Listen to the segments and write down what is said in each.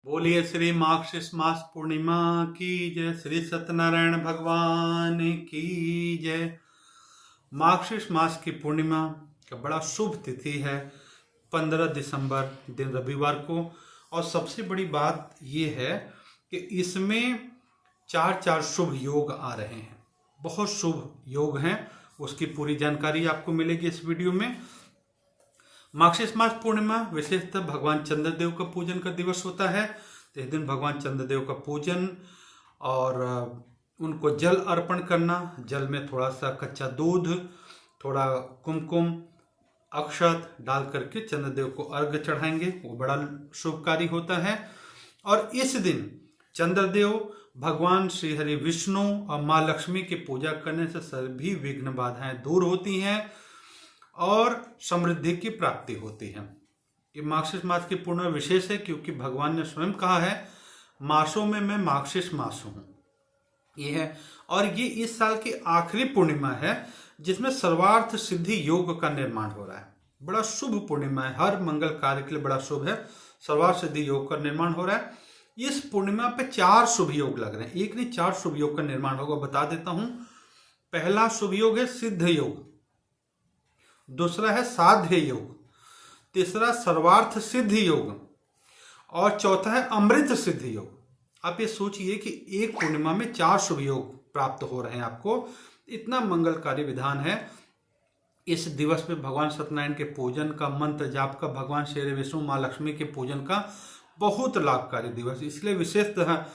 बोलिए श्री मार्गशीर्ष मास पूर्णिमा की जय। श्री सत्यनारायण भगवान की जय। मार्गशीर्ष मास की पूर्णिमा का बड़ा शुभ तिथि है 15 दिसंबर दिन रविवार को। और सबसे बड़ी बात यह है कि इसमें चार चार शुभ योग आ रहे हैं। बहुत शुभ योग हैं, उसकी पूरी जानकारी आपको मिलेगी इस वीडियो में। मार्गशीर्ष मास पूर्णिमा विशेषतः भगवान चंद्रदेव का पूजन का दिवस होता है। तो इस दिन भगवान चंद्रदेव का पूजन और उनको जल अर्पण करना, जल में थोड़ा सा कच्चा दूध, थोड़ा कुमकुम, अक्षत डाल करके चंद्रदेव को अर्घ्य चढ़ाएंगे, वो बड़ा शुभकारी होता है। और इस दिन चंद्रदेव भगवान श्री हरि विष्णु और माँ लक्ष्मी की पूजा करने से सभी विघ्न बाधाएं दूर होती हैं और समृद्धि की प्राप्ति होती है। ये मार्गशीर्ष मास की पूर्ण विशेष है क्योंकि भगवान ने स्वयं कहा है मासों में मैं मार्गशीर्ष मास हूँ। ये है, और ये इस साल की आखिरी पूर्णिमा है जिसमें सर्वार्थ सिद्धि योग का निर्माण हो रहा है। बड़ा शुभ पूर्णिमा है, हर मंगल कार्य के लिए बड़ा शुभ है। सर्वार्थ सिद्धि योग का निर्माण हो रहा है। इस पूर्णिमा पे 4 शुभ योग लग रहे हैं, एक नहीं 4 शुभ योग का निर्माण होगा। बता देता हूं। पहला शुभ योग है सिद्ध योग, दूसरा है साध्य योग, तीसरा सर्वार्थ सिद्धि योग और चौथा है अमृत सिद्धि योग। आप ये सोचिए कि एक पूर्णिमा में 4 शुभ योग प्राप्त हो रहे हैं आपको। इतना मंगलकारी विधान है। इस दिवस पे भगवान सत्यनारायण के पूजन का, मंत्र जाप का, भगवान श्री विष्णु माँ लक्ष्मी के पूजन का बहुत लाभकारी दिवस, इसलिए विशेषतः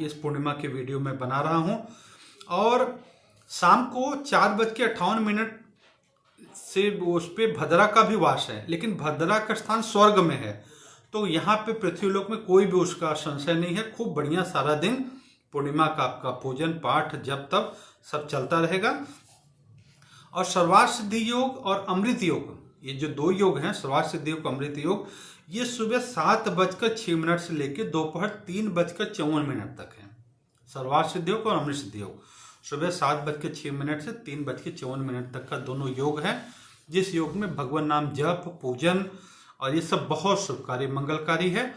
इस पूर्णिमा के वीडियो में बना रहा हूं। और शाम को 4:58 से उस पे भद्रा का भी वास है, लेकिन भद्रा का स्थान स्वर्ग में है, तो यहाँ पे पृथ्वीलोक में कोई भी उसका संशय नहीं है। खूब बढ़िया सारा दिन पूर्णिमा का आपका पूजन पाठ जब तब सब चलता रहेगा। और सर्वार्थ सिद्धि योग और अमृत योग, ये जो 2 योग हैं, सर्वार्थ सिद्धि योग, अमृत योग, ये सुबह 7:06 से लेकर दोपहर 3:54 तक है। सर्वार्थ सिद्धि योग और अमृत सिद्धि योग सुबह 7:06 से 3:54 तक का दोनों योग है, जिस योग में भगवान नाम जप, पूजन और ये सब बहुत शुभकारी मंगलकारी है।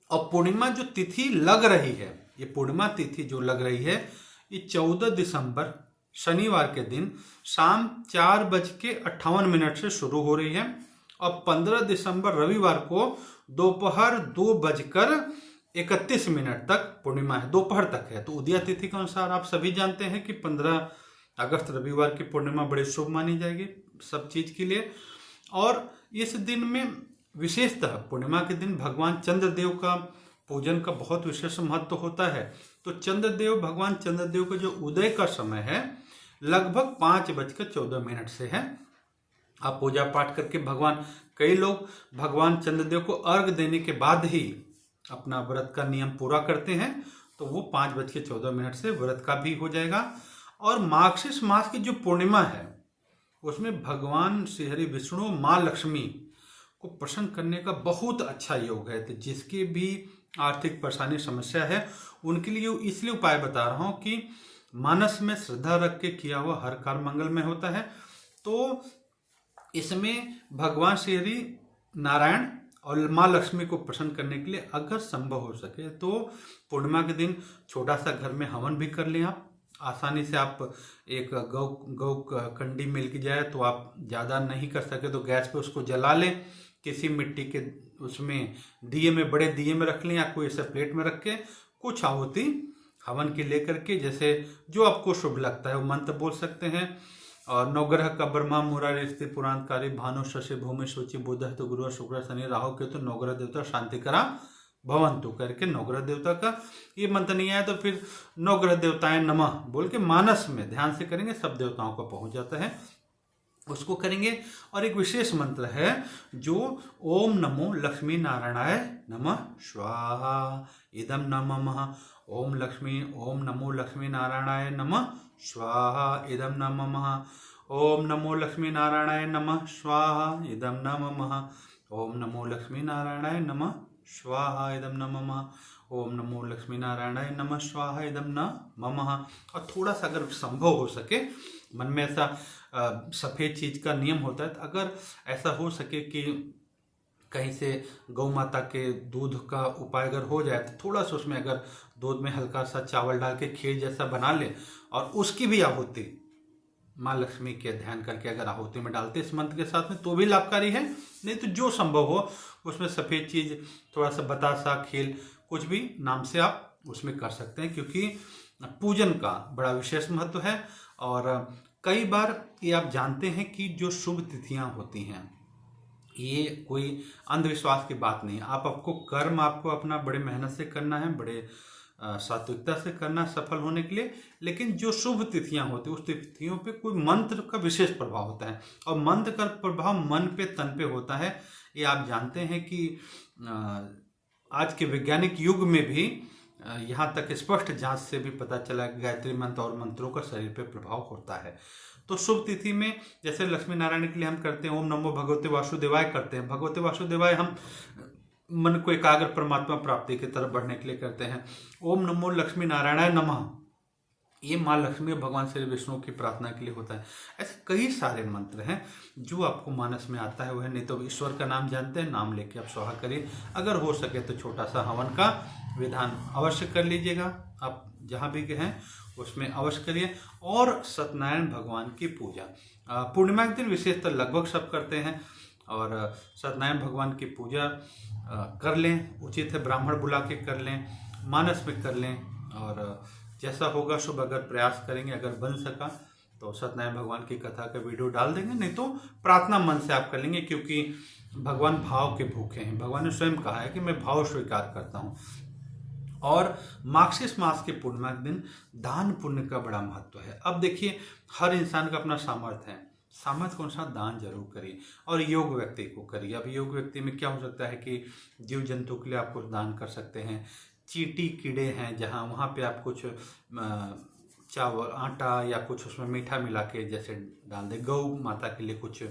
और पूर्णिमा जो तिथि लग रही है, ये पूर्णिमा तिथि जो लग रही है, ये 14 दिसंबर शनिवार के दिन शाम 4:58 से शुरू हो रही है और 15 दिसंबर रविवार को दोपहर 2:31 तक पूर्णिमा है, दोपहर तक है। तो उदया तिथि के अनुसार आप सभी जानते हैं कि 15 अगस्त रविवार की पूर्णिमा बड़ी शुभ मानी जाएगी सब चीज के लिए। और इस दिन में विशेषतः पूर्णिमा के दिन भगवान चंद्रदेव का पूजन का बहुत विशेष महत्व होता है। तो चंद्रदेव, भगवान चंद्रदेव का जो उदय का समय है लगभग 5:14 से है। आप पूजा पाठ करके कई लोग भगवान चंद्रदेव को अर्घ देने के बाद ही अपना व्रत का नियम पूरा करते हैं, तो वो 5:14 से व्रत का भी हो जाएगा। और मार्गशीर्ष मास की जो पूर्णिमा है उसमें भगवान श्री हरि विष्णु माँ लक्ष्मी को प्रसन्न करने का बहुत अच्छा योग है। तो जिसकी भी आर्थिक परेशानी समस्या है उनके लिए इसलिए उपाय बता रहा हूँ कि मानस में श्रद्धा रख के किया हुआ हर कार्य मंगलमय होता है। तो इसमें भगवान श्री हरि नारायण और माँ लक्ष्मी को प्रसन्न करने के लिए अगर संभव हो सके तो पूर्णिमा के दिन छोटा सा घर में हवन भी कर लें। आप आसानी से आप एक गौ कंडी मिल के जाए, तो आप ज़्यादा नहीं कर सके तो गैस पे उसको जला लें, किसी मिट्टी के उसमें दिए में, बड़े दिए में रख लें या कोई ऐसे प्लेट में रख के कुछ आहुति हवन की लेकर के, जैसे जो आपको शुभ लगता है वो मंत्र बोल सकते हैं। और नवग्रह का ब्रह्मा मुरारी स्थिति पुराणकारी भानु शशि भूमि सूचि बुध तो गुरु शुक्र शनि राहु केतु नवग्रह देवता शांति करा भवंतु करके नवग्रह देवता का ये मंत्र नहीं आया तो फिर नवग्रह देवताएं नमः बोल के मानस में ध्यान से करेंगे, सब देवताओं को पहुंच जाता है, उसको करेंगे। और एक विशेष मंत्र है जो ओम नमो लक्ष्मी नारायणाय नमः स्वाहा इदम नमः। ओम नमो लक्ष्मी नारायणाय नमः स्वाहा इदम नमः। ओम नमो लक्ष्मी नारायणाय नमः स्वाहा इदम नमः। ओम नमो लक्ष्मी नारायणाय नमः स्वाहा इदम नमः। ओम नमो लक्ष्मी नारायणाय नमः स्वाहा इदम नमः। और थोड़ा सा अगर संभव हो सके, मन में ऐसा सफेद चीज का नियम होता है, तो अगर ऐसा हो सके कि कहीं से गौ माता के दूध का उपाय अगर हो जाए तो थोड़ा सा उसमें अगर दूध में हल्का सा चावल डाल के खीर जैसा बना ले और उसकी भी आहुति माँ लक्ष्मी के ध्यान करके अगर आहुति में डालते इस मंत्र के साथ में तो भी लाभकारी है। नहीं तो जो संभव हो उसमें सफ़ेद चीज़, थोड़ा सा बतासा, खील, कुछ भी नाम से आप उसमें कर सकते हैं, क्योंकि पूजन का बड़ा विशेष महत्व है। और कई बार ये आप जानते हैं कि जो शुभ तिथियां होती हैं ये कोई अंधविश्वास की बात नहीं है। आपको कर्म आपको अपना बड़े मेहनत से करना है, बड़े सात्विकता से करना सफल होने के लिए। लेकिन जो शुभ तिथियां होती है उस तिथियों पे कोई मंत्र का विशेष प्रभाव होता है, और मंत्र का प्रभाव मन पे, तन पे होता है। ये आप जानते हैं कि आज के वैज्ञानिक युग में भी यहाँ तक स्पष्ट जांच से भी पता चला कि गायत्री मंत्र और मंत्रों का शरीर पे प्रभाव होता है। तो शुभ तिथि में जैसे लक्ष्मी नारायण के लिए हम करते हैं ओम नमो भगवते वासुदेवाय करते हैं। भगवते वासुदेवाय हम मन को एकाग्र परमात्मा प्राप्ति की तरफ बढ़ने के लिए करते हैं। ओम नमो लक्ष्मी नारायणाय नमः, ये माँ लक्ष्मी और भगवान श्री विष्णु की प्रार्थना के लिए होता है। ऐसे कई सारे मंत्र हैं जो आपको मानस में आता है वह, नहीं तो ईश्वर का नाम जानते हैं, नाम लेके आप स्वाहा करिए। अगर हो सके तो छोटा सा हवन का विधान अवश्य कर लीजिएगा, आप जहाँ भी हैं उसमें अवश्य करिए। और सत्यनारायण भगवान की पूजा पूर्णिमा के दिन विशेषतः लगभग सब करते हैं, और सत्यनारायण भगवान की पूजा कर लें, उचित है ब्राह्मण बुला के कर लें, मानस में कर लें, और जैसा होगा शुभ अगर प्रयास करेंगे, अगर बन सका तो सत्यनारायण भगवान की कथा का वीडियो डाल देंगे, नहीं तो प्रार्थना मन से आप कर लेंगे, क्योंकि भगवान भाव के भूखे हैं। भगवान ने स्वयं कहा है कि मैं भाव स्वीकार करता हूँ। और मार्गशीर्ष मास के पूर्णिमा के दिन दान पुण्य का बड़ा महत्व है। अब देखिए हर इंसान का अपना सामर्थ्य है, सामर्थ्य के अनुसार दान जरूर करिए, और योग व्यक्ति को करिए। अब योग व्यक्ति में क्या हो सकता है कि जीव जंतु के लिए आप कुछ दान कर सकते हैं। चींटी कीड़े हैं जहाँ, वहाँ पे आप कुछ चावल, आटा या कुछ उसमें मीठा मिला के जैसे डाल दें। गौ माता के लिए कुछ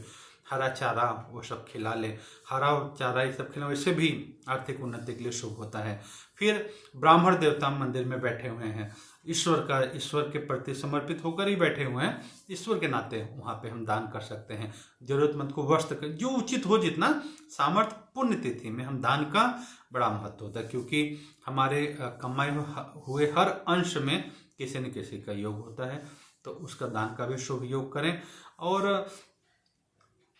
हरा चारा वो सब खिला लें, हरा चारा ये सब खिलाओ, इससे भी आर्थिक उन्नति के लिए शुभ होता है। फिर ब्राह्मण देवता मंदिर में बैठे हुए हैं, ईश्वर के प्रति समर्पित होकर ही बैठे हुए हैं, ईश्वर के नाते वहाँ पे हम दान कर सकते हैं। जरूरतमंद को वस्त्र जो उचित हो, जितना सामर्थ्य, पुण्य तिथि में हम दान का बड़ा महत्व होता है, क्योंकि हमारे कमाए हुए हर अंश में किसी न किसी का योग होता है, तो उसका दान का भी शुभ योग करें। और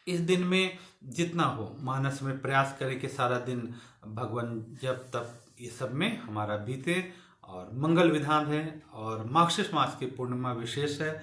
इस दिन में जितना हो मानस में प्रयास करें कि सारा दिन भगवान जब तब ये सब में हमारा बीते, और मंगल विधान है। और मार्गशीर्ष मास की पूर्णिमा विशेष है,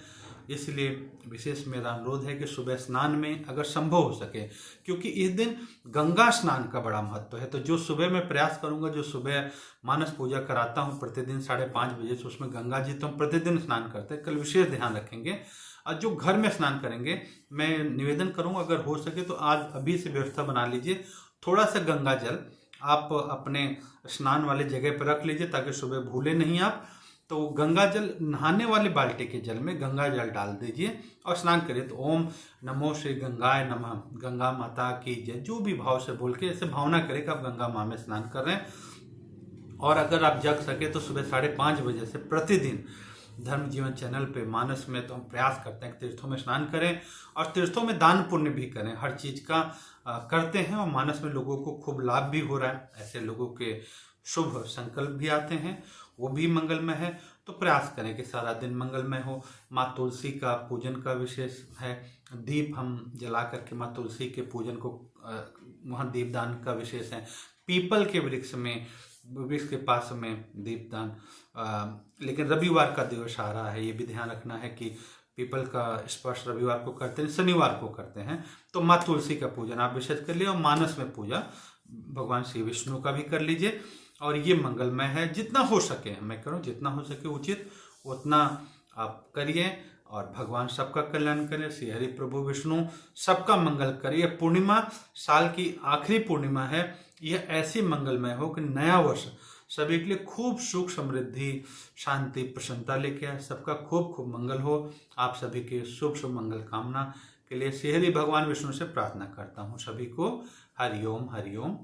इसलिए विशेष मेरा अनुरोध है कि सुबह स्नान में अगर संभव हो सके, क्योंकि इस दिन गंगा स्नान का बड़ा महत्व है। तो जो सुबह मैं प्रयास करूंगा, जो सुबह मानस पूजा कराता हूं प्रतिदिन 5:30 बजे से, उसमें गंगा जी तो हम प्रतिदिन स्नान करते हैं, कल विशेष ध्यान रखेंगे। और जो घर में स्नान करेंगे, मैं निवेदन करूंगा अगर हो सके तो आज अभी से व्यवस्था बना लीजिए, थोड़ा सा गंगा जल आप अपने स्नान वाले जगह पर रख लीजिए ताकि सुबह भूले नहीं आप। तो गंगा जल, नहाने वाले बाल्टी के जल में गंगा जल डाल दीजिए और स्नान करिए। तो ओम नमो श्री गंगाय नमः, गंगा माता की जय, जो भी भाव से बोल के ऐसे भावना करें कि आप गंगा माँ में स्नान कर रहे हैं। और अगर आप जग सके तो सुबह 5:30 बजे से प्रतिदिन धर्म जीवन चैनल पे मानस में तो हम प्रयास करते हैं कि तीर्थों में स्नान करें और तीर्थों में दान पुण्य भी करें, हर चीज का करते हैं। और मानस में लोगों को खूब लाभ भी हो रहा है, ऐसे लोगों के शुभ संकल्प भी आते हैं, वो भी मंगलमय है। तो प्रयास करें कि सारा दिन मंगलमय हो। माँ तुलसी का पूजन का विशेष है, दीप हम जला करके माँ तुलसी के पूजन को, वहाँ दीपदान का विशेष है। पीपल के वृक्ष के पास में दीपदान, लेकिन रविवार का दिवस आ रहा है, ये भी ध्यान रखना है कि पीपल का स्पर्श रविवार को करते हैं, शनिवार को करते हैं। तो माँ तुलसी का पूजन आप विशेष कर लिए, और मानस में पूजा भगवान श्री विष्णु का भी कर लीजिए। और ये मंगलमय है, जितना हो सके मैं करूँ, जितना हो सके उचित उतना आप करिए। और भगवान सबका कल्याण करें, श्री हरि प्रभु विष्णु सबका मंगल करिए। पूर्णिमा साल की आखिरी पूर्णिमा है, यह ऐसी मंगलमय हो कि नया वर्ष सभी के लिए खूब सुख समृद्धि शांति प्रसन्नता लेके आए। सबका खूब खूब मंगल हो। आप सभी के शुभ शुभ मंगल कामना के लिए श्री हरि भगवान विष्णु से प्रार्थना करता हूँ। सभी को हरिओम हरिओम।